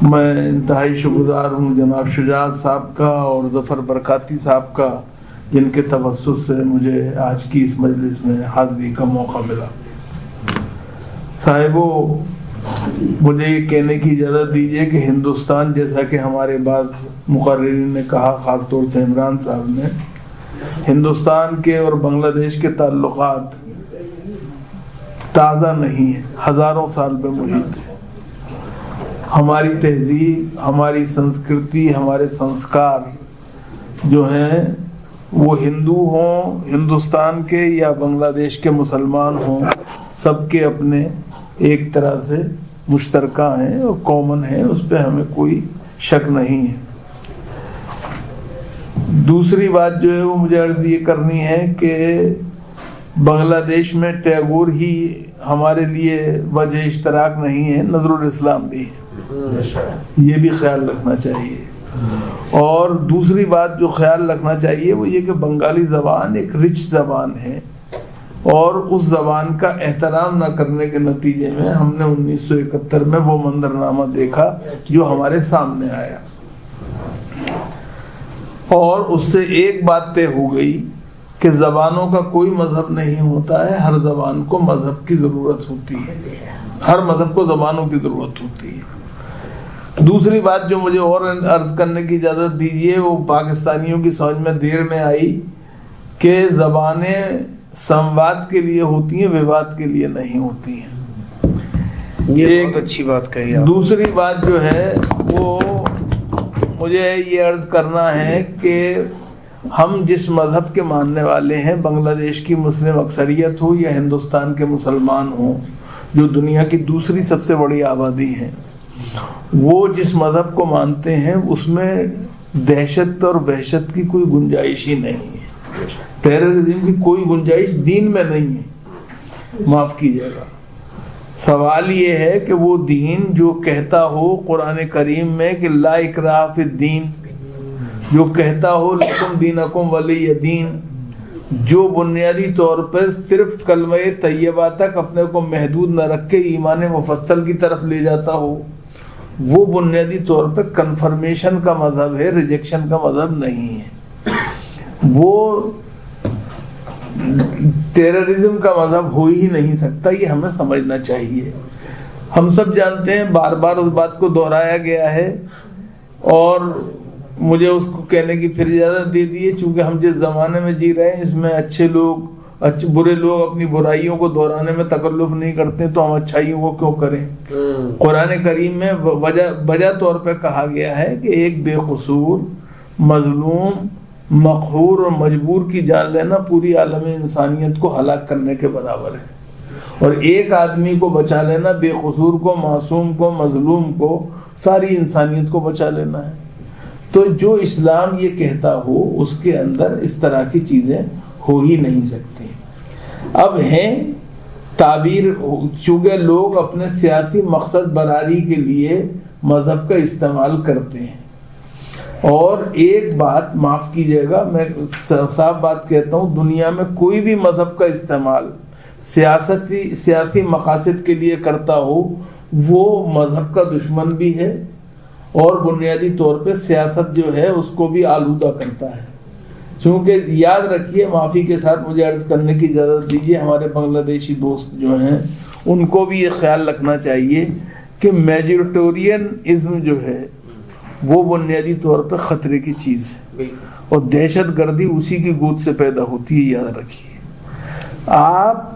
میں انتہائی شکرگزار ہوں جناب شجاعت صاحب کا اور ظفر برکاتی صاحب کا، جن کے توسط سے مجھے آج کی اس مجلس میں حاضری کا موقع ملا۔ صاحبو، مجھے یہ کہنے کی اجازت دیجیے کہ ہندوستان، جیسا کہ ہمارے بعض مقررین نے کہا، خاص طور سے عمران صاحب نے، ہندوستان کے اور بنگلہ دیش کے تعلقات تازہ نہیں ہیں، ہزاروں سال پہ محیط ہیں۔ ہماری تہذیب، ہماری سنسکرتی، ہمارے سنسکار جو ہیں وہ ہندو ہوں ہندوستان کے یا بنگلہ دیش کے مسلمان ہوں، سب کے اپنے ایک طرح سے مشترکہ ہیں اور کامن ہیں، اس پہ ہمیں کوئی شک نہیں ہے۔ دوسری بات جو ہے وہ مجھے عرض یہ کرنی ہے کہ بنگلہ دیش میں ٹیگور ہی ہمارے لیے وجہ اشتراک نہیں ہے، نظر الاسلام بھی ہے، یہ بھی خیال رکھنا چاہیے۔ اور دوسری بات جو خیال رکھنا چاہیے وہ یہ کہ بنگالی زبان ایک رچ زبان ہے، اور اس زبان کا احترام نہ کرنے کے نتیجے میں ہم نے 1971 میں وہ منظرنامہ دیکھا جو ہمارے سامنے آیا، اور اس سے ایک بات طے ہو گئی کہ زبانوں کا کوئی مذہب نہیں ہوتا ہے، ہر زبان کو مذہب کی ضرورت ہوتی ہے، ہر مذہب کو زبانوں کی ضرورت ہوتی ہے۔ دوسری بات جو مجھے اور عرض کرنے کی اجازت دیجیے، وہ پاکستانیوں کی سمجھ میں دیر میں آئی کہ زبانیں سمواد کے لیے ہوتی ہیں، وواد کے لیے نہیں ہوتی ہیں۔ یہ بہت اچھی بات کہی آپ۔ دوسری بات جو ہے وہ مجھے یہ عرض کرنا ہے کہ ہم جس مذہب کے ماننے والے ہیں، بنگلہ دیش کی مسلم اکثریت ہو یا ہندوستان کے مسلمان ہوں، جو دنیا کی دوسری سب سے بڑی آبادی ہے، وہ جس مذہب کو مانتے ہیں اس میں دہشت اور وحشت کی کوئی گنجائش ہی نہیں ہے، ٹیررزم کی کوئی گنجائش دین میں نہیں ہے۔ معاف کیجیے گا، سوال یہ ہے کہ وہ دین جو کہتا ہو قرآن کریم میں کہ لا اکراہ فی الدین، جو کہتا ہو لکم دینکم ولی دین، جو بنیادی طور پر صرف کلمہ طیبہ تک اپنے کو محدود نہ رکھ کے ایمان مفصل کی طرف لے جاتا ہو، وہ بنیادی طور پہ کنفرمیشن کا مذہب ہے، ریجیکشن کا مذہب نہیں ہے، وہ ٹیررزم کا مذہب ہو ہی نہیں سکتا۔ یہ ہمیں سمجھنا چاہیے۔ ہم سب جانتے ہیں، بار بار اس بات کو دہرایا گیا ہے، اور مجھے اس کو کہنے کی پھر اجازت دے دیے، چونکہ ہم جس زمانے میں جی رہے ہیں اس میں برے لوگ اپنی برائیوں کو دہرانے میں تکلف نہیں کرتے، تو ہم اچھائیوں کو کیوں کریں؟ قرآن کریم میں وجہ طور پہ کہا گیا ہے کہ ایک بے قصور، مظلوم، مقہور اور مجبور کی جان لینا پوری عالم انسانیت کو ہلاک کرنے کے برابر ہے، اور ایک آدمی کو بچا لینا، بے قصور کو، معصوم کو، مظلوم کو، ساری انسانیت کو بچا لینا ہے۔ تو جو اسلام یہ کہتا ہو اس کے اندر اس طرح کی چیزیں ہو ہی نہیں سکتی۔ اب ہیں تعبیر، چونکہ لوگ اپنے سیاسی مقصد براری کے لیے مذہب کا استعمال کرتے ہیں، اور ایک بات معاف کیجیے گا، میں صاف بات کہتا ہوں، دنیا میں کوئی بھی مذہب کا استعمال سیاسی مقاصد کے لیے کرتا ہو وہ مذہب کا دشمن بھی ہے، اور بنیادی طور پہ سیاست جو ہے اس کو بھی آلودہ کرتا ہے۔ چونکہ یاد رکھیے، معافی کے ساتھ مجھے عرض کرنے کی اجازت دیجیے، ہمارے بنگلہ دیشی دوست جو ہیں ان کو بھی یہ خیال رکھنا چاہیے کہ میجورٹورین ازم جو ہے وہ بنیادی طور پہ خطرے کی چیز ہے، اور دہشت گردی اسی کی گود سے پیدا ہوتی ہے، یاد رکھیے۔ آپ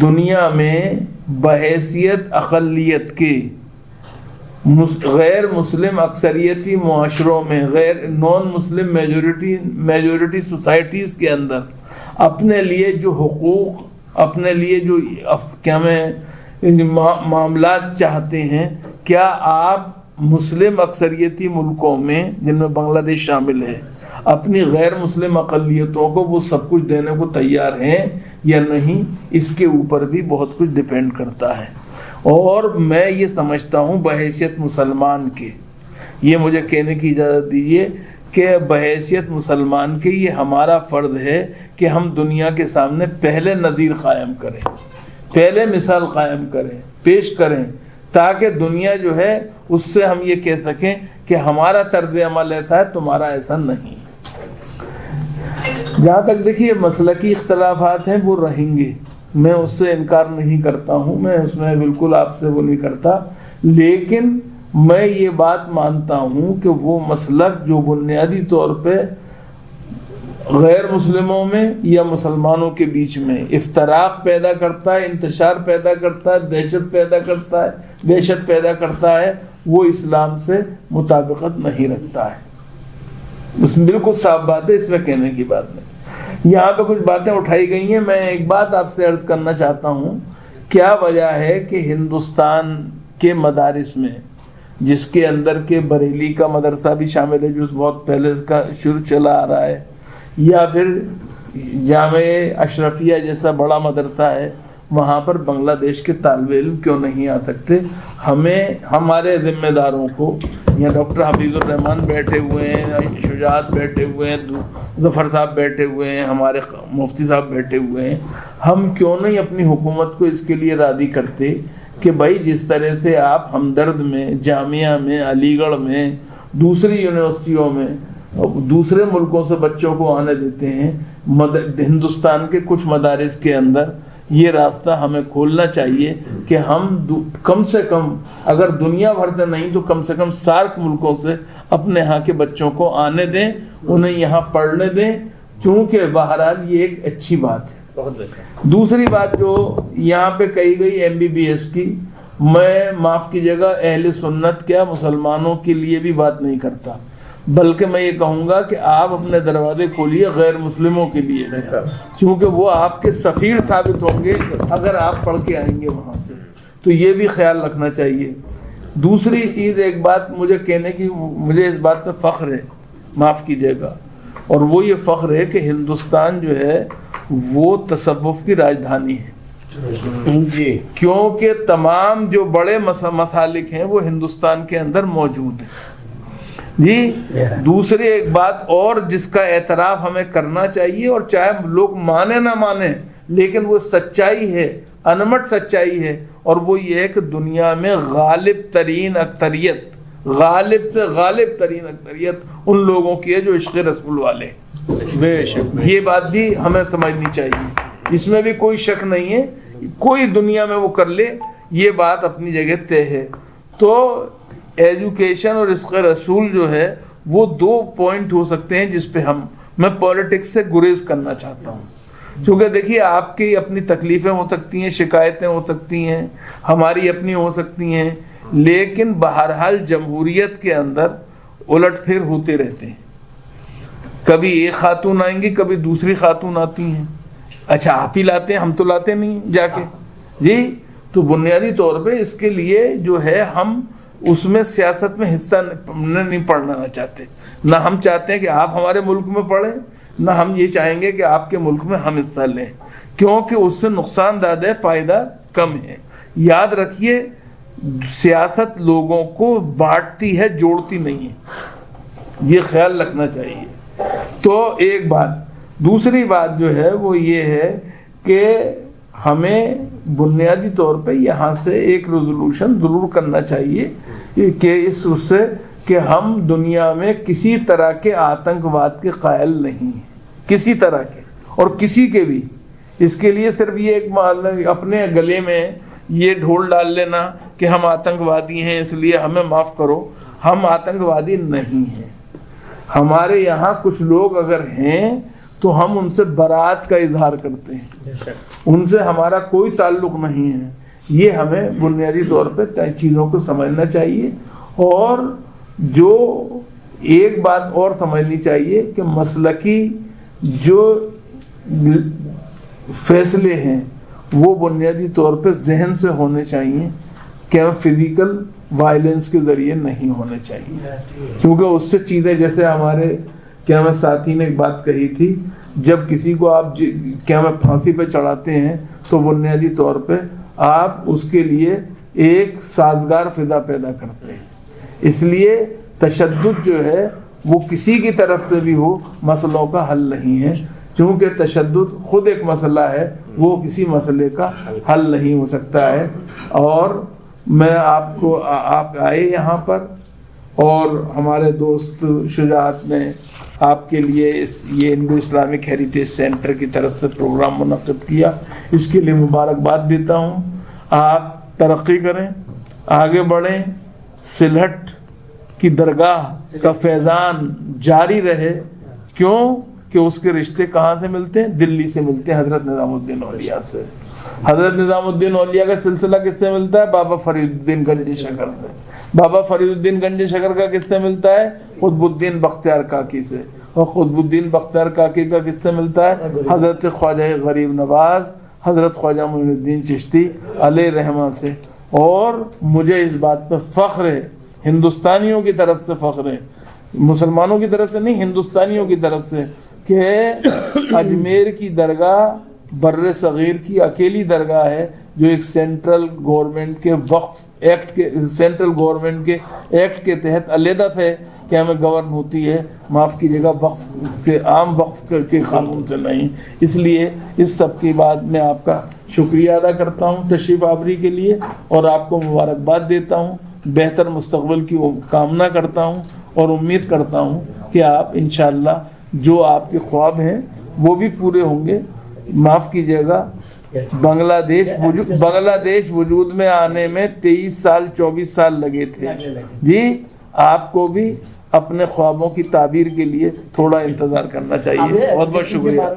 دنیا میں بحیثیت اقلیت کے غیر مسلم اکثریتی معاشروں میں، غیر نان مسلم میجورٹی سوسائٹیز کے اندر اپنے لیے جو حقوق، اپنے لیے جو معاملات چاہتے ہیں، کیا آپ مسلم اکثریتی ملکوں میں جن میں بنگلہ دیش شامل ہے اپنی غیر مسلم اقلیتوں کو وہ سب کچھ دینے کو تیار ہیں یا نہیں؟ اس کے اوپر بھی بہت کچھ ڈیپینڈ کرتا ہے۔ اور میں یہ سمجھتا ہوں بحیثیت مسلمان کے، یہ مجھے کہنے کی اجازت دیجیے کہ بحیثیت مسلمان کے یہ ہمارا فرض ہے کہ ہم دنیا کے سامنے پہلے نظیر قائم کریں، پہلے مثال قائم کریں، پیش کریں، تاکہ دنیا جو ہے اس سے ہم یہ کہہ سکیں کہ ہمارا طرز عمل ایسا ہے، تمہارا ایسا نہیں۔ جہاں تک دیکھیے مسلکی اختلافات ہیں وہ رہیں گے، میں اس سے انکار نہیں کرتا ہوں، میں اس میں بالکل آپ سے وہ نہیں کرتا، لیکن میں یہ بات مانتا ہوں کہ وہ مسلک جو بنیادی طور پہ غیر مسلموں میں یا مسلمانوں کے بیچ میں افتراق پیدا کرتا ہے، انتشار پیدا کرتا ہے، دہشت پیدا کرتا ہے، وہ اسلام سے مطابقت نہیں رکھتا ہے۔ اس میں بالکل صاف بات ہے، اس میں کہنے کی بات نہیں۔ یہاں پہ کچھ باتیں اٹھائی گئی ہیں، میں ایک بات آپ سے عرض کرنا چاہتا ہوں، کیا وجہ ہے کہ ہندوستان کے مدارس میں، جس کے اندر کے بریلی کا مدرسہ بھی شامل ہے جو بہت پہلے کا شروع چلا آ رہا ہے، یا پھر جامعہ اشرفیہ جیسا بڑا مدرسہ ہے، وہاں پر بنگلہ دیش کے طالب علم کیوں نہیں آ سکتے؟ ہمیں ہمارے ذمہ داروں کو، یہاں ڈاکٹر حفیظ الرحمان بیٹھے ہوئے ہیں، شجاعت بیٹھے ہوئے ہیں، ظفر صاحب بیٹھے ہوئے ہیں، ہمارے مفتی صاحب بیٹھے ہوئے ہیں، ہم کیوں نہیں اپنی حکومت کو اس کے لیے راضی کرتے کہ بھائی جس طرح سے آپ ہمدرد میں، جامعہ میں، علی گڑھ میں، دوسری یونیورسٹیوں میں، دوسرے ملکوں سے بچوں کو آنے دیتے ہیں، ہندوستان کے کچھ مدارس کے اندر یہ راستہ ہمیں کھولنا چاہیے کہ ہم کم سے کم، اگر دنیا بھر سے نہیں تو کم سے کم سارک ملکوں سے اپنے ہاں کے بچوں کو آنے دیں، انہیں یہاں پڑھنے دیں، کیونکہ بہرحال یہ ایک اچھی بات ہے۔ دوسری بات جو یہاں پہ کہی گئی MBBS کی، میں معاف کیجیے گا اہل سنت کیا مسلمانوں کے لیے بھی بات نہیں کرتا، بلکہ میں یہ کہوں گا کہ آپ اپنے دروازے کھولیے غیر مسلموں کے لیے، کیونکہ وہ آپ کے سفیر ثابت ہوں گے اگر آپ پڑھ کے آئیں گے وہاں سے، تو یہ بھی خیال رکھنا چاہیے۔ دوسری چیز ایک بات مجھے کہنے کی، مجھے اس بات پہ فخر ہے، معاف کیجیے گا، اور وہ یہ فخر ہے کہ ہندوستان جو ہے وہ تصوف کی راجدھانی ہے جی، کیونکہ تمام جو بڑے مسالک ہیں وہ ہندوستان کے اندر موجود ہیں جی۔ دوسری ایک بات اور جس کا اعتراف ہمیں کرنا چاہیے، اور چاہے لوگ مانے نہ مانے، لیکن وہ سچائی ہے، انمٹ سچائی ہے، اور وہ یہ ہے کہ دنیا میں غالب ترین اکثریت ان لوگوں کی ہے جو عشق رسول والے ہیں۔ بے شک یہ بات بھی ہمیں سمجھنی چاہیے، اس میں بھی کوئی شک نہیں ہے، کوئی دنیا میں وہ کر لے، یہ بات اپنی جگہ طے ہے۔ تو ایجوکیشن اور عشق رسول جو ہے وہ دو پوائنٹ ہو سکتے ہیں جس پہ میں پولیٹکس سے گریز کرنا چاہتا ہوں، کیونکہ دیکھیے آپ کی اپنی تکلیفیں ہو سکتی ہیں، شکایتیں ہو سکتی ہیں، ہماری اپنی ہو سکتی ہیں، لیکن بہرحال جمہوریت کے اندر الٹ پھر ہوتے رہتے ہیں، کبھی ایک خاتون آئیں گی، کبھی دوسری خاتون آتی ہیں، اچھا آپ ہی لاتے ہیں، ہم تو لاتے نہیں جا کے جی۔ تو بنیادی طور پہ اس کے لیے جو ہے ہم اس میں سیاست میں حصہ نہیں پڑھنا چاہتے، نہ ہم چاہتے ہیں کہ آپ ہمارے ملک میں پڑھیں، نہ ہم یہ چاہیں گے کہ آپ کے ملک میں ہم حصہ لیں، کیونکہ اس سے نقصان دہ ہے، فائدہ کم ہے۔ یاد رکھیے سیاست لوگوں کو بانٹتی ہے، جوڑتی نہیں ہے، یہ خیال رکھنا چاہیے۔ تو ایک بات، دوسری بات جو ہے وہ یہ ہے کہ ہمیں بنیادی طور پہ یہاں سے ایک ریزولوشن ضرور کرنا چاہیے کہ اس سے کہ ہم دنیا میں کسی طرح کے آتنکواد کے قائل نہیں ہیں، کسی طرح کے، اور کسی کے بھی۔ اس کے لیے صرف یہ ایک اپنے گلے میں یہ ڈھول ڈال لینا کہ ہم آتنکوادی ہیں اس لیے ہمیں معاف کرو، ہم آتنکوادی نہیں ہیں۔ ہمارے یہاں کچھ لوگ اگر ہیں تو ہم ان سے برات کا اظہار کرتے ہیں، ان سے ہمارا کوئی تعلق نہیں ہے۔ یہ ہمیں بنیادی طور پہ چیزوں کو سمجھنا چاہیے، اور جو ایک بات اور سمجھنی چاہیے کہ مسلکی جو فیصلے ہیں وہ بنیادی طور پہ ذہن سے ہونے چاہیے، کہ فزیکل وائلنس کے ذریعے نہیں ہونے چاہیے، کیونکہ اس سے چیزیں جیسے ہمارے کیا میں ساتھی نے ایک بات کہی تھی، جب کسی کو آپ کیا میں پھانسی پہ چڑھاتے ہیں تو بنیادی طور پہ آپ اس کے لیے ایک سازگار فضا پیدا کرتے ہیں۔ اس لیے تشدد جو ہے وہ کسی کی طرف سے بھی ہو مسئلوں کا حل نہیں ہے، کیونکہ تشدد خود ایک مسئلہ ہے، وہ کسی مسئلے کا حل نہیں ہو سکتا ہے۔ اور میں آپ آئے یہاں پر، اور ہمارے دوست شجاعت نے آپ کے لیے یہ انڈو اسلامک ہیریٹیج سینٹر کی طرف سے پروگرام منعقد کیا، اس کے لیے مبارکباد دیتا ہوں۔ آپ ترقی کریں، آگے بڑھیں، سلہٹ کی درگاہ کا فیضان جاری رہے۔ کیوں کہ اس کے رشتے کہاں سے ملتے ہیں؟ دلی سے ملتے ہیں، حضرت نظام الدین اولیاء سے۔ حضرت نظام الدین اولیاء کا سلسلہ کس سے ملتا ہے؟ بابا فرید الدین گنج شکر سے۔ بابا فرید الدین گنج شکر کا کس سے ملتا ہے؟ قطب الدین بختیار کاکی سے۔ اور قطب الدین بختیار کاکی کا کس سے ملتا ہے؟ حضرت خواجہ غریب نواز، حضرت خواجہ معین الدین چشتی علیہ رحمہ سے۔ اور مجھے اس بات پہ فخر ہے، ہندوستانیوں کی طرف سے فخر ہے، مسلمانوں کی طرف سے نہیں، ہندوستانیوں کی طرف سے، کہ اجمیر کی درگاہ بر صغیر کی اکیلی درگاہ ہے جو ایک سینٹرل گورنمنٹ کے وقف ایکٹ کے ایکٹ کے تحت علیحدہ تھے کہ ہمیں گورن ہوتی ہے، معاف کیجیے گا، وقف کے عام وقف کے قانون سے نہیں۔ اس لیے اس سب کے بعد میں آپ کا شکریہ ادا کرتا ہوں تشریف آوری کے لیے، اور آپ کو مبارکباد دیتا ہوں، بہتر مستقبل کی کامنا کرتا ہوں، اور امید کرتا ہوں کہ آپ انشاءاللہ جو آپ کے خواب ہیں وہ بھی پورے ہوں گے۔ معاف کیجیے گا، بنگلہ دیش وجود میں آنے میں 23 سال 24 سال لگے تھے جی۔ آپ کو بھی اپنے خوابوں کی تعبیر کے لیے تھوڑا انتظار کرنا چاہیے۔ بہت بہت شکریہ۔